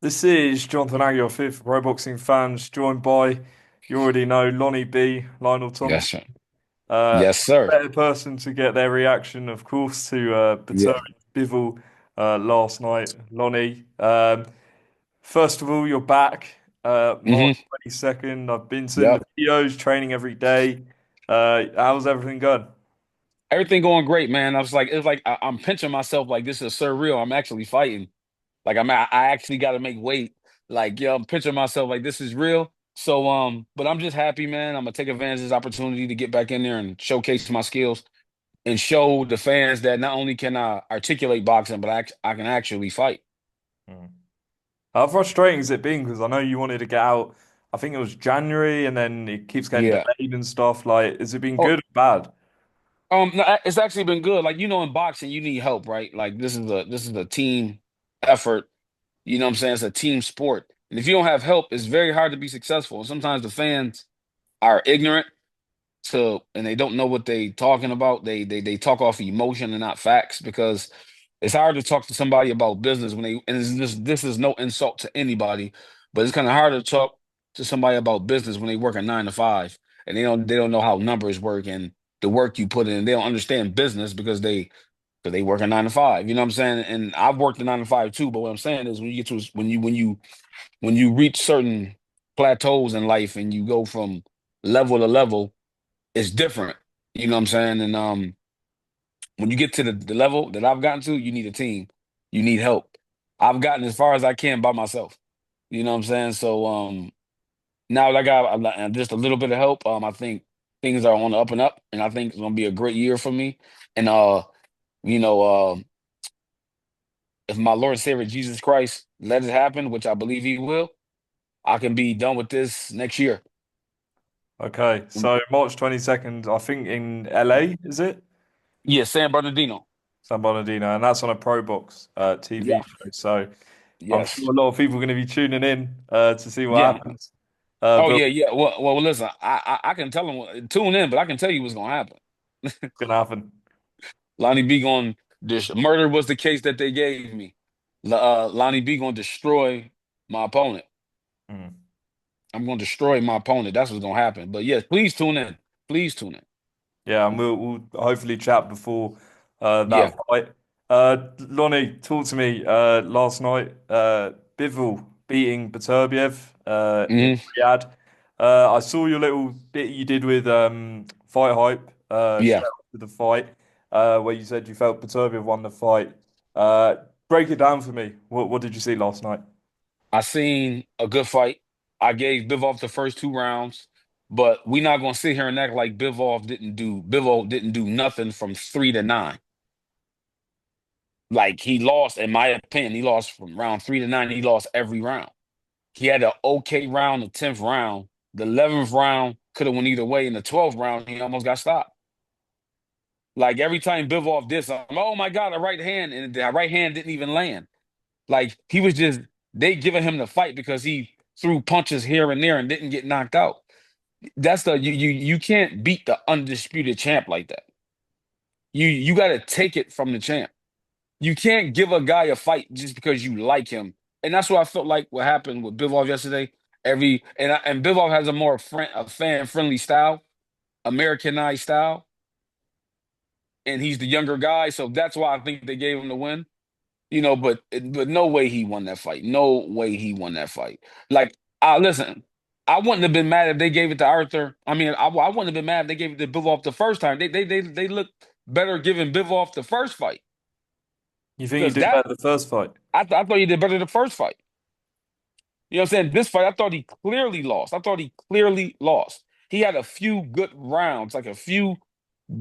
This is Jonathan Aguilar, fifth Pro Boxing fans, joined by, you already know, Lonnie B, Lionel Yes, Thompson. sir. Uh, Yes, sir. Better person to get their reaction, of course, to Yeah. Beterbiev Bivol last night. Lonnie, first of all, you're back. March hmm 22nd. I've been seeing the Yep. videos, training every day. How's everything going? Everything going great, man. It's like I'm pinching myself like this is surreal. I'm actually fighting. I actually got to make weight. Like, yeah, I'm pinching myself like this is real. But I'm just happy, man. I'm gonna take advantage of this opportunity to get back in there and showcase my skills and show the fans that not only can I articulate boxing, but I can actually fight. Hmm. How frustrating has it been? Because I know you wanted to get out, I think it was January, and then it keeps getting Yeah. delayed and stuff. Like, has it been Oh, good or bad? no, it's actually been good. Like, in boxing, you need help, right? Like, this is a team effort. You know what I'm saying? It's a team sport. And if you don't have help, it's very hard to be successful. And sometimes the fans are ignorant and they don't know what they talking about. They talk off emotion and not facts because it's hard to talk to somebody about business and this is no insult to anybody, but it's kind of hard to talk to somebody about business when they work a 9 to 5 and they don't know how numbers work and the work you put in. They don't understand business because they work a 9 to 5. You know what I'm saying? And I've worked a 9 to 5 too. But what I'm saying is when you get to when you reach certain plateaus in life and you go from level to level, it's different. You know what I'm saying? And when you get to the level that I've gotten to, you need a team. You need help. I've gotten as far as I can by myself. You know what I'm saying? Now that I got just a little bit of help, I think things are on the up and up, and I think it's gonna be a great year for me. And you know, if my Lord and Savior Jesus Christ let it happen, which I believe He will, I can be done with this next year. Okay, so March 22nd, I think in LA, is it? Yeah, San Bernardino. San Bernardino, and that's on a Pro Box TV Yeah. show. So I'm sure Yes. a lot of people are going to be tuning in to see what Yeah. happens. Oh But yeah, yeah. Well, listen. I can tell them tune in, but I can tell you what's gonna happen. it's going to happen. Lonnie B going this murder was the case that they gave me. Lonnie B going to destroy my opponent. Mm. I'm going to destroy my opponent. That's what's gonna happen. But yes, please tune in. Please tune in. Yeah, and we'll hopefully chat before that Yeah. fight. Lonnie, talk to me. Last night, Bivol beating Beterbiev in hmm Riyadh. I saw your little bit you did with Fight Hype Yeah. straight after the fight, where you said you felt Beterbiev won the fight. Uh, Break it down for me. What did you see last night? I seen a good fight. I gave Bivol the first 2 rounds, but we not gonna sit here and act like Bivol didn't do nothing from 3 to 9. Like he lost, in my opinion, he lost from round 3 to 9. He lost every round. He had an okay round, the 10th round. The 11th round could have went either way. In the 12th round, he almost got stopped. Like every time Bivol did something, oh my God, a right hand, and the right hand didn't even land. Like he was just they giving him the fight because he threw punches here and there and didn't get knocked out. That's the you can't beat the undisputed champ like that. You got to take it from the champ. You can't give a guy a fight just because you like him. And that's what I felt like what happened with Bivol yesterday. And Bivol has a fan friendly style, Americanized style, and he's the younger guy, so that's why I think they gave him the win. But no way he won that fight. No way he won that fight. Like, listen, I wouldn't have been mad if they gave it to Arthur. I mean, I wouldn't have been mad if they gave it to Bivol the first time. They looked better giving Bivol the first fight You think you because did better the first fight? I thought he did better the first fight. You know what I'm saying? This fight, I thought he clearly lost. I thought he clearly lost. He had a few good rounds, like a few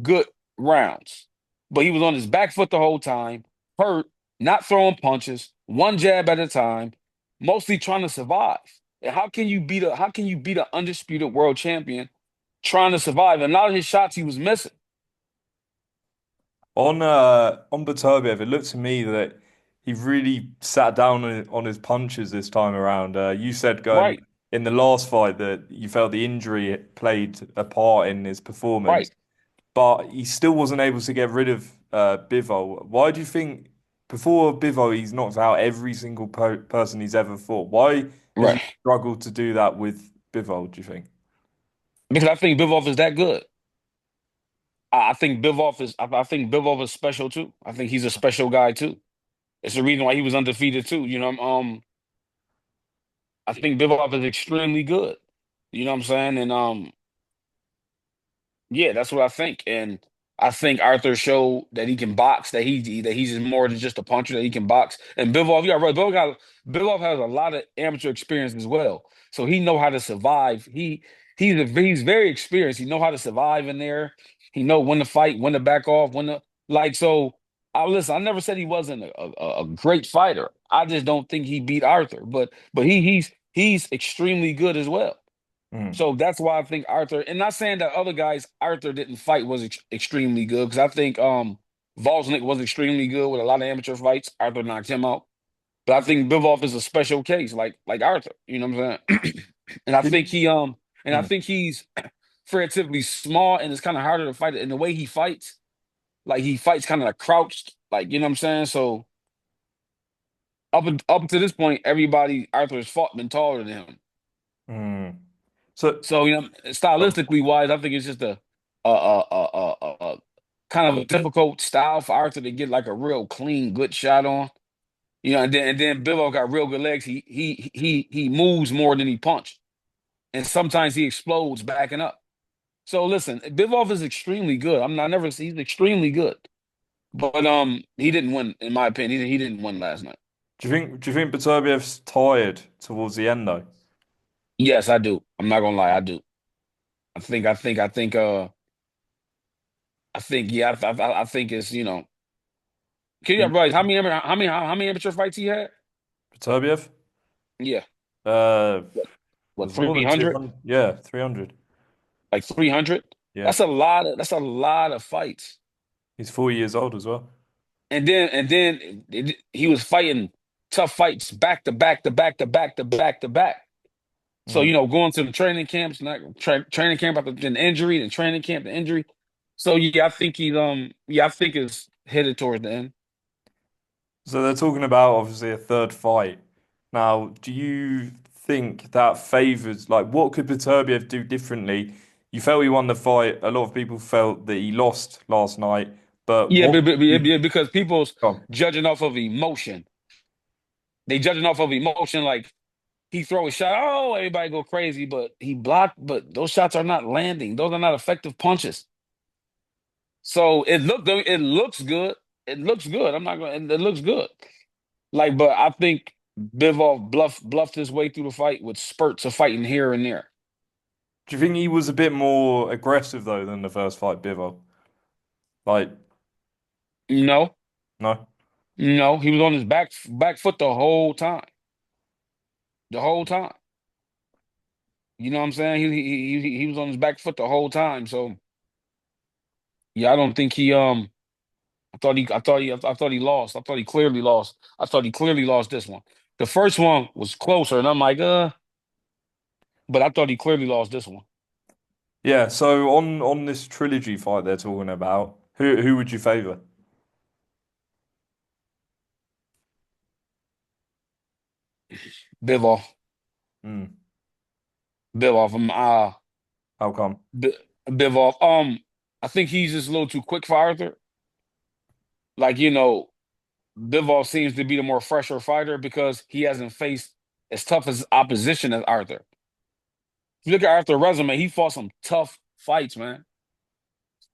good rounds, but he was on his back foot the whole time, hurt, not throwing punches, one jab at a time, mostly trying to survive. And how can you beat an undisputed world champion trying to survive? And a lot of his shots he was missing. On Beterbiev, it looked to me that he really sat down on his punches this time around. You said going Right, in the last fight that you felt the injury played a part in his right. performance, but he still wasn't able to get rid of Bivol. Why do you think? before Bivol, he's knocked out every single person he's ever fought. Why has he Right. struggled to do that with Bivol, do you think? Because I think Bivol is that good. I think Bivol is I think Bivol is special too. I think he's a special guy too. It's the reason why he was undefeated too. I think Bivol is extremely good. You know what I'm saying? And yeah, that's what I think. And I think Arthur showed that he can box, that he's more than just a puncher, that he can box. And Bivol, yeah, right. Bivol has a lot of amateur experience as well. So he know how to survive. He's very experienced. He know how to survive in there. He know when to fight, when to back off, when to like so I listen, I never said he wasn't a great fighter. I just don't think he beat Arthur. But he's extremely good as well. Mm. So that's why I think Arthur, and not saying that other guys Arthur didn't fight was extremely good, because I think Volznik was extremely good with a lot of amateur fights. Arthur knocked him out. But I think Bivol is a special case, like Arthur. You know what I'm saying? and I think he and I Mm. think he's relatively small, and it's kind of harder to fight. And the way he fights, like he fights kind of crouched, like you know what I'm saying. So up to this point, everybody Arthur's fought been taller than him. Mm. So, So stylistically wise, I think it's just a kind of a difficult style for Arthur to get like a real clean, good shot on. And then Bivol got real good legs. He moves more than he punch, and sometimes he explodes backing up. So listen, Bivol is extremely good. I never he's extremely good, but he didn't win in my opinion. He didn't win last night. do you think Beterbiev's tired towards the end though? Yes, I do. I'm not gonna lie, I do. I think yeah, I think it's Can you realize how many amateur fights he had? Beterbiev? Yeah, Uh, what there's more than 300? 200. Yeah, 300. Like 300? Yeah, That's a lot of fights. he's 40 years old as well. And then he was fighting tough fights back to back to back to back to back to back. So Mm. going to the training camps, not training camp after an injury, then training camp, the injury. So yeah, I think it's headed towards the end. So they're talking about obviously a third fight. Now, do you think that favors, like, what could Beterbiev do differently? You felt he won the fight. A lot of people felt that he lost last night. But Yeah, what you yeah, because people's come? judging off of emotion. They judging off of emotion, like he throw a shot, oh, everybody go crazy, but he blocked, but those shots are not landing. Those are not effective punches. So it looks good. It looks good. I'm not going. It looks good. Like, but I think Bivol bluffed his way through the fight with spurts of fighting here and there. Do you think he was a bit more aggressive though than the first fight, Bivol? Like, No, no. no, he was on his back foot the whole time. The whole time. You know what I'm saying? He was on his back foot the whole time. So yeah, I don't think he I thought he lost. I thought he clearly lost. I thought he clearly lost this one. The first one was closer, and I'm like, but I thought he clearly lost this one. Yeah. So on this trilogy fight they're talking about, who would you favor? Bivol, Hmm. Bivol from How come? Bivol. I think he's just a little too quick for Arthur. Like Bivol seems to be the more fresher fighter because he hasn't faced as tough as opposition as Arthur. If you look at Arthur's resume, he fought some tough fights, man.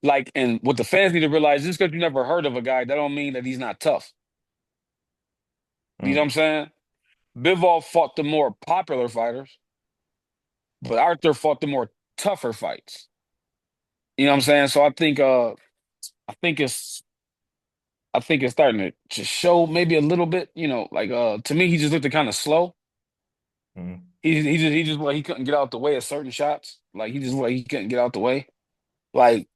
Like, and what the fans need to realize, just because you never heard of a guy, that don't mean that he's not tough. You know Hmm. what I'm saying? Bivol fought the more popular fighters, but Arthur fought the more tougher fights. You know what I'm saying? So I think it's I think it's starting to show maybe a little bit, like to me he just looked kind of slow. Hmm. He just like he couldn't get out the way of certain shots. Like he just like he couldn't get out the way. Like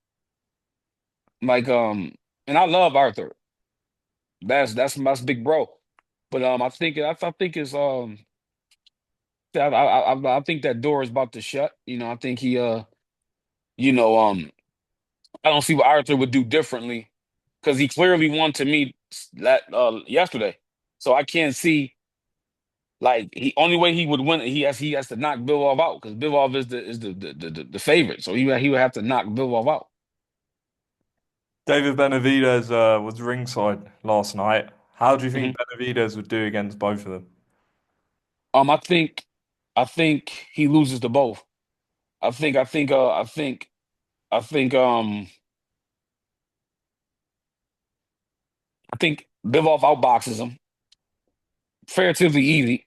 like and I love Arthur. That's big bro. But I think it's I think that door is about to shut. I think he you know, I don't see what Arthur would do differently because he clearly won to me yesterday. So I can't see like he only way he would win. He has to knock Bivol out because Bivol is the favorite. So he would have to knock Bivol out. David Benavidez was ringside last night. How do you think Mhm. Benavidez would do against both of them? I think he loses to both. I think I think Bivol outboxes him relatively easy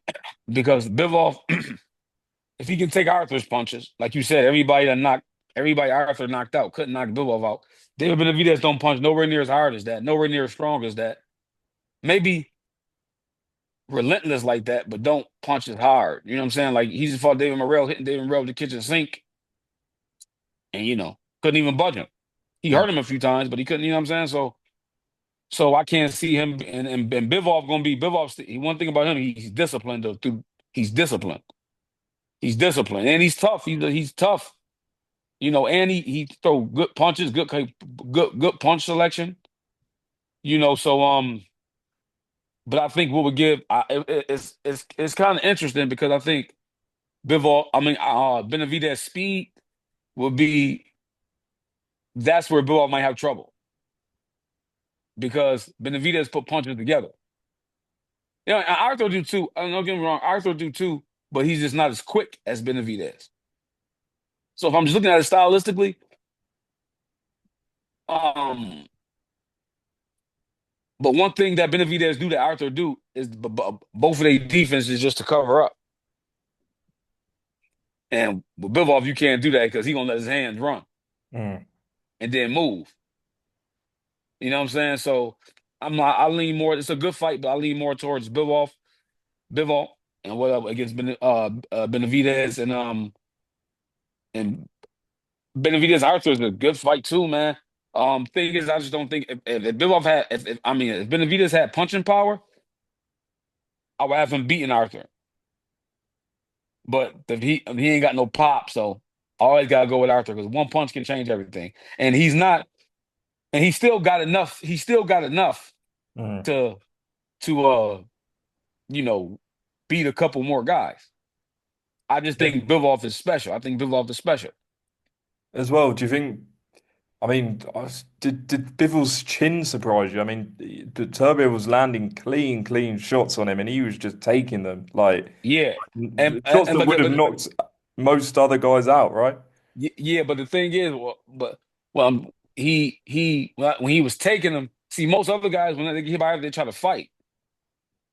because Bivol, if he can take Arthur's punches, like you said, everybody Arthur knocked out, couldn't knock Bivol out. David Benavidez don't punch nowhere near as hard as that, nowhere near as strong as that. Maybe relentless like that, but don't punch as hard. You know what I'm saying? Like he just fought David Morrell, hitting David Morrell with the kitchen sink, and couldn't even budge him. He Mm. hurt him a few times, but he couldn't. You know what I'm saying? So I can't see him and Bivol gonna be Bivol. One thing about him, he's disciplined though. He's disciplined. He's disciplined, and he's tough. He's tough. And he throw good punches, good punch selection. So but I think what would give it's kind of interesting because I think Benavidez speed will be that's where Bivol might have trouble because Benavidez put punches together. And Arthur do too. Don't get me wrong, Arthur do too, but he's just not as quick as Benavidez. So if I'm just looking at it stylistically, um, but one thing that Benavidez do that Arthur do is both of their defense is just to cover up. And with Bivol, you can't do that because he gonna let his hands run Mm. and then move. You know what I'm saying? So I lean more. It's a good fight, but I lean more towards Bivol, and whatever against Benavidez and Benavidez Arthur is a good fight too, man. Thing is, I just don't think if Bivol had if Benavidez had punching power, I would have him beating Arthur. But he ain't got no pop, so I always gotta go with Arthur because one punch can change everything. And he's not, and he still got enough. He still got enough Mm. to to you know beat a couple more guys. I just Yeah. think Bivol is special. I think Bivol is special. As well, do you think? I mean, did Bivol's chin surprise you? I mean, Beterbiev was landing clean shots on him, and he was just taking them like Yeah, and shots and that but would have knocked most other guys out, right? yeah, but the thing is, when he was taking them, see most other guys when they get hit by it, they try to fight,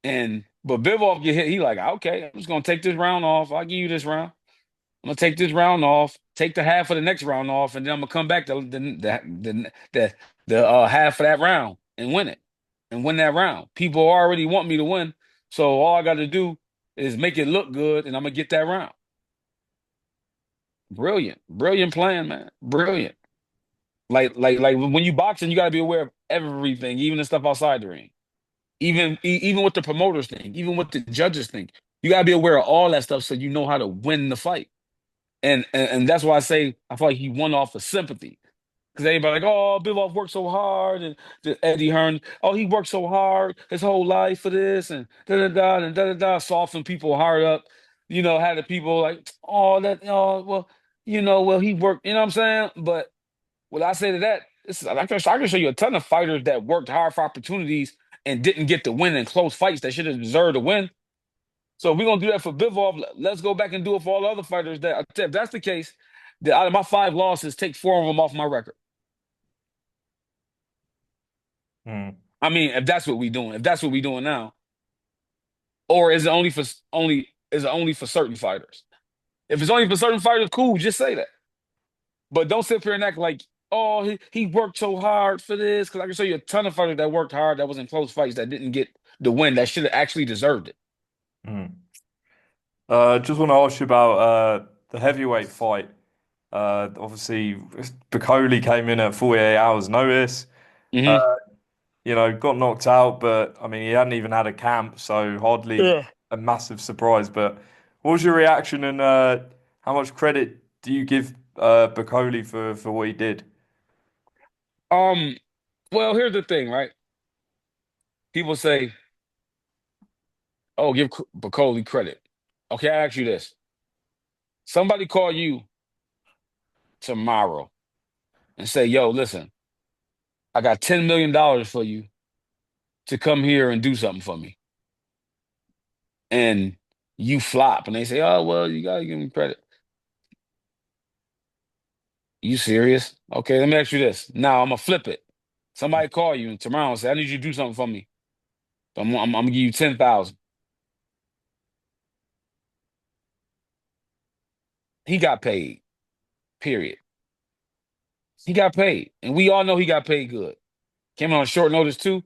and but Bivol get hit, he like okay, I'm just gonna take this round off. I'll give you this round. I'm gonna take this round off, take the half of the next round off, and then I'm gonna come back to the half of that round and win it and win that round. People already want me to win, so all I got to do is make it look good, and I'm gonna get that round. Brilliant, brilliant plan, man. Brilliant. Like when you boxing, you got to be aware of everything, even the stuff outside the ring, even what the promoters think, even what the judges think. You got to be aware of all that stuff so you know how to win the fight. And that's why I say I feel like he won off of sympathy because everybody like, oh, Bivol worked so hard, and Eddie Hearn, oh, he worked so hard his whole life for this, and da da da, soften people hard up. Had the people like, oh, well, he worked. You know what I'm saying? But what I say to that, I can show you a ton of fighters that worked hard for opportunities and didn't get the win in close fights that should have deserved to win. So if we're gonna do that for Bivol, let's go back and do it for all the other fighters. If that's the case, then out of my 5 losses, take 4 of them off my record. Mm. I mean, if that's what we doing now, or is it only for certain fighters? If it's only for certain fighters, cool, just say that. But don't sit here and act like, oh, he worked so hard for this. Because I can show you a ton of fighters that worked hard that was in close fights that didn't get the win that should have actually deserved it. Mm. Just want to ask you about the heavyweight fight. Obviously, Bakole came in at 48 hours notice. Hmm. Got knocked out, but I mean, he hadn't even had a camp, so hardly Yeah. a massive surprise. But what was your reaction, and how much credit do you give Bakole for what he did? Um. Well, here's the thing, right? People say, "Oh, give Bakole credit." Okay, I ask you this: somebody call you tomorrow and say, "Yo, listen, I got $10 million for you to come here and do something for me," and you flop, and they say, "Oh, well, you gotta give me credit." You serious? Okay, let me ask you this. Now I'm gonna flip it. Somebody call you tomorrow and say, "I need you to do something for me. I'm gonna give you 10,000." He got paid. Period. He got paid, and we all know he got paid good. Came on short notice too,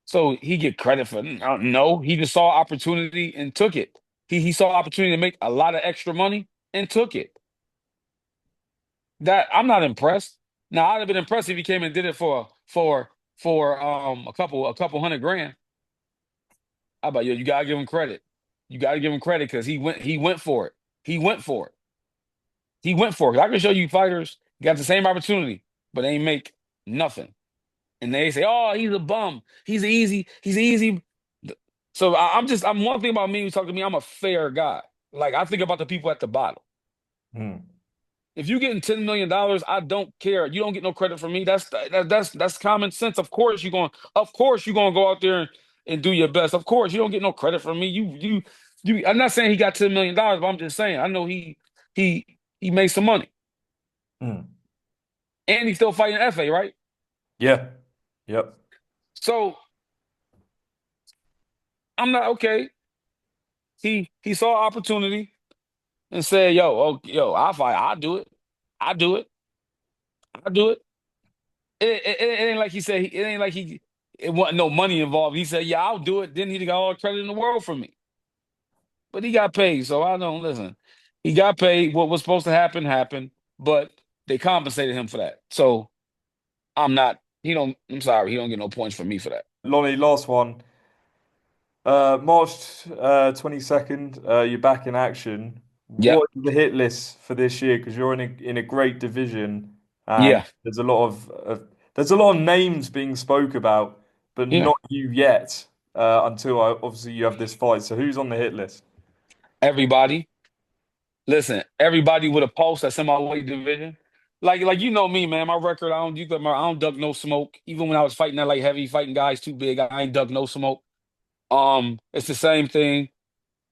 so he get credit for no. He just saw opportunity and took it. He saw opportunity to make a lot of extra money and took it. That I'm not impressed. Now I'd have been impressed if he came and did it for a couple hundred grand. How about you? You gotta give him credit. You gotta give him credit because he went for it. He went for it. He went for it. I can show you fighters got the same opportunity, but they ain't make nothing. And they say, "Oh, he's a bum. He's easy." So I'm one thing about me. You talk to me, I'm a fair guy. Like I think about the people at the bottom. Hmm. If you're getting $10 million, I don't care. You don't get no credit from me. That's common sense. Of course you're gonna go out there and do your best. Of course, you don't get no credit from me. You. I'm not saying he got $10 million, but I'm just saying I know he he made some money. Hmm. And he's still fighting FA, right? Yeah. Yep. So I'm not okay. He saw opportunity and said, yo, I'll fight. I'll do it. I'll do it. I'll do it. It ain't like he said. It ain't like he. It wasn't no money involved. He said, "Yeah, I'll do it." Then he got all the credit in the world from me. But he got paid, so I don't listen. He got paid. What was supposed to happen happened, but they compensated him for that. So I'm not. He don't. I'm sorry. He don't get no points from me for that. Lonnie, last one. March 22nd, you're back in action. Yep. What is the hit list for this year? Because you're in a great division, and Yeah. there's a lot of names being spoke about, but Yeah. not you yet. Until obviously you have this fight. So who's on the hit list? Everybody. Listen. Everybody with a pulse that's in my weight division. Like you know me, man. My record. I don't duck no smoke. Even when I was fighting that light heavy, fighting guys too big, I ain't duck no smoke. It's the same thing.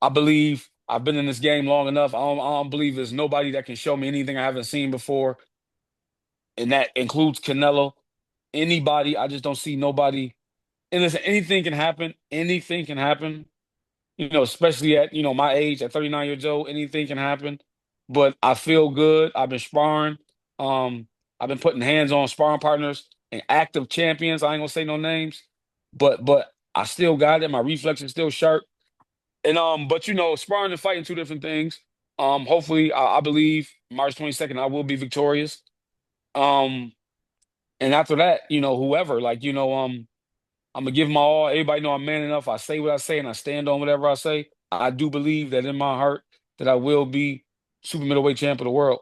I believe I've been in this game long enough. I don't believe there's nobody that can show me anything I haven't seen before, and that includes Canelo. Anybody, I just don't see nobody. And listen, anything can happen. Anything can happen. Especially at my age, at 39 years old, anything can happen. But I feel good. I've been sparring. Um, I've been putting hands on sparring partners and active champions. I ain't gonna say no names, but I still got it. My reflexes still sharp. And but sparring and fighting two different things. Hopefully, I believe March 22nd I will be victorious. Um, and after that, whoever, like, I'm gonna give my all. Everybody know I'm man enough. I say what I say and I stand on whatever I say. I do believe that in my heart that I will be super middleweight champ of the world.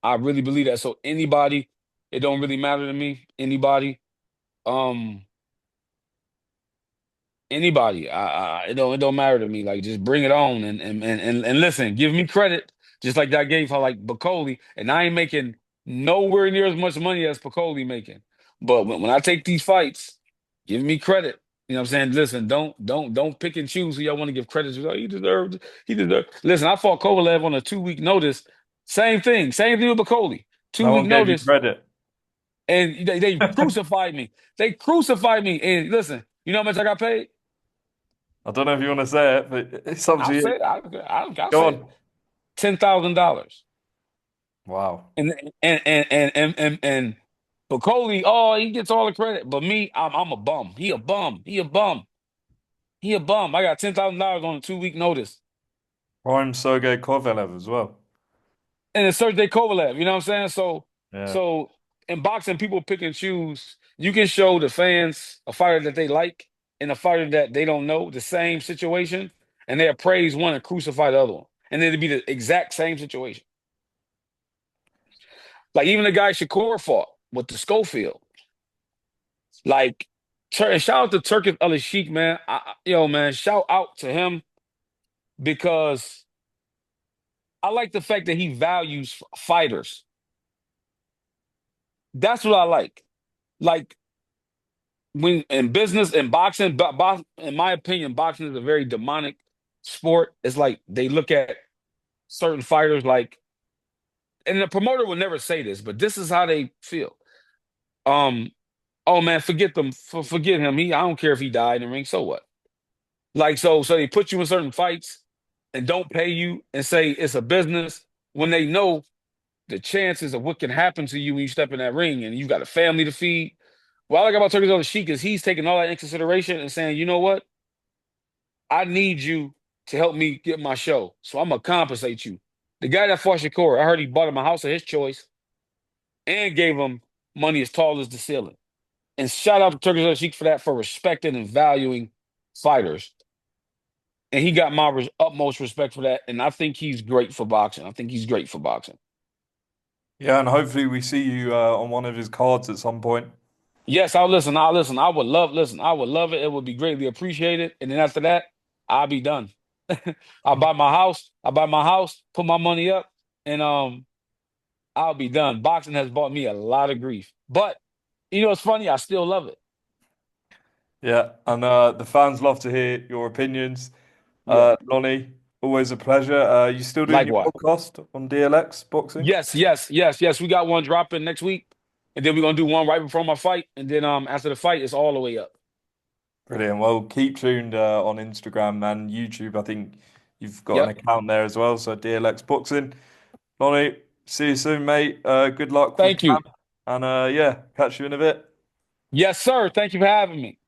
I really believe that. So anybody, it don't really matter to me. Um, Anybody, it don't matter to me. Like just bring it on and listen, give me credit, just like that gave her like Bakole, and I ain't making nowhere near as much money as Bakole making. But when I take these fights, give me credit. You know what I'm saying? Listen, don't pick and choose who y'all want to give credit to. Oh, he deserved. Listen, I fought Kovalev on a 2 week notice. Same thing with Bakole. two No week one gave you notice, credit. and they crucified me. They crucified me. And listen, you know how much I got paid? I don't know if you want to say it, but it's up I'll to you. say it. I'll Go say it. on. $10,000. Wow. And Bakole, oh, he gets all the credit, but me, I'm a bum. He a bum. He a bum. He a bum. I got $10,000 on a 2 week notice, Prime Sergey Kovalev as well. and it's Sergey Kovalev. You know what I'm saying? Yeah. So in boxing, people pick and choose. You can show the fans a fighter that they like and a fighter that they don't know the same situation, and they praise one and crucify the other one, and it'll be the exact same situation. Like even the guy Shakur fought with the Schofield. Like And shout out to Turkish El Sheik, man. Yo, man, shout out to him because I like the fact that he values fighters. That's what I like. Like when in business and boxing, in my opinion, boxing is a very demonic sport. It's like they look at certain fighters like, and the promoter will never say this, but this is how they feel. Um, oh man, forget them, forget him. I don't care if he died in the ring. So what? Like so they put you in certain fights and don't pay you and say it's a business when they know the chances of what can happen to you when you step in that ring and you got a family to feed. What I like about Turkish on the Sheik is he's taking all that in consideration and saying, you know what? I need you to help me get my show. So I'm gonna compensate you. The guy that fought Shakur, I heard he bought him a house of his choice and gave him money as tall as the ceiling. And shout out to Turkish on the Sheik for that, for respecting and valuing fighters. And he got my utmost respect for that. And I think he's great for boxing. I think he's great for boxing. Yeah, and hopefully we see you on one of his cards at some point. Yes, I'll listen. I'll listen. I would love it. It would be greatly appreciated. And then after that, I'll be done. I'll buy my house. I'll buy my house, put my money up, and I'll be done. Boxing has bought me a lot of grief. But you know, it's funny, I still love it. Yeah, and the fans love to hear your opinions. Yeah. Lonnie, always a pleasure. You still doing your Likewise. podcast on DLX boxing? Yes. We got one dropping next week. And then we're gonna do one right before my fight. And then after the fight, it's all the way up. Brilliant. Well, keep tuned on Instagram and YouTube. I think you've got an Yep. account there as well. So DLX Boxing. Lonnie, see you soon, mate. Good luck with Thank you. camp. And yeah, catch you in a bit. Yes, sir. Thank you for having me.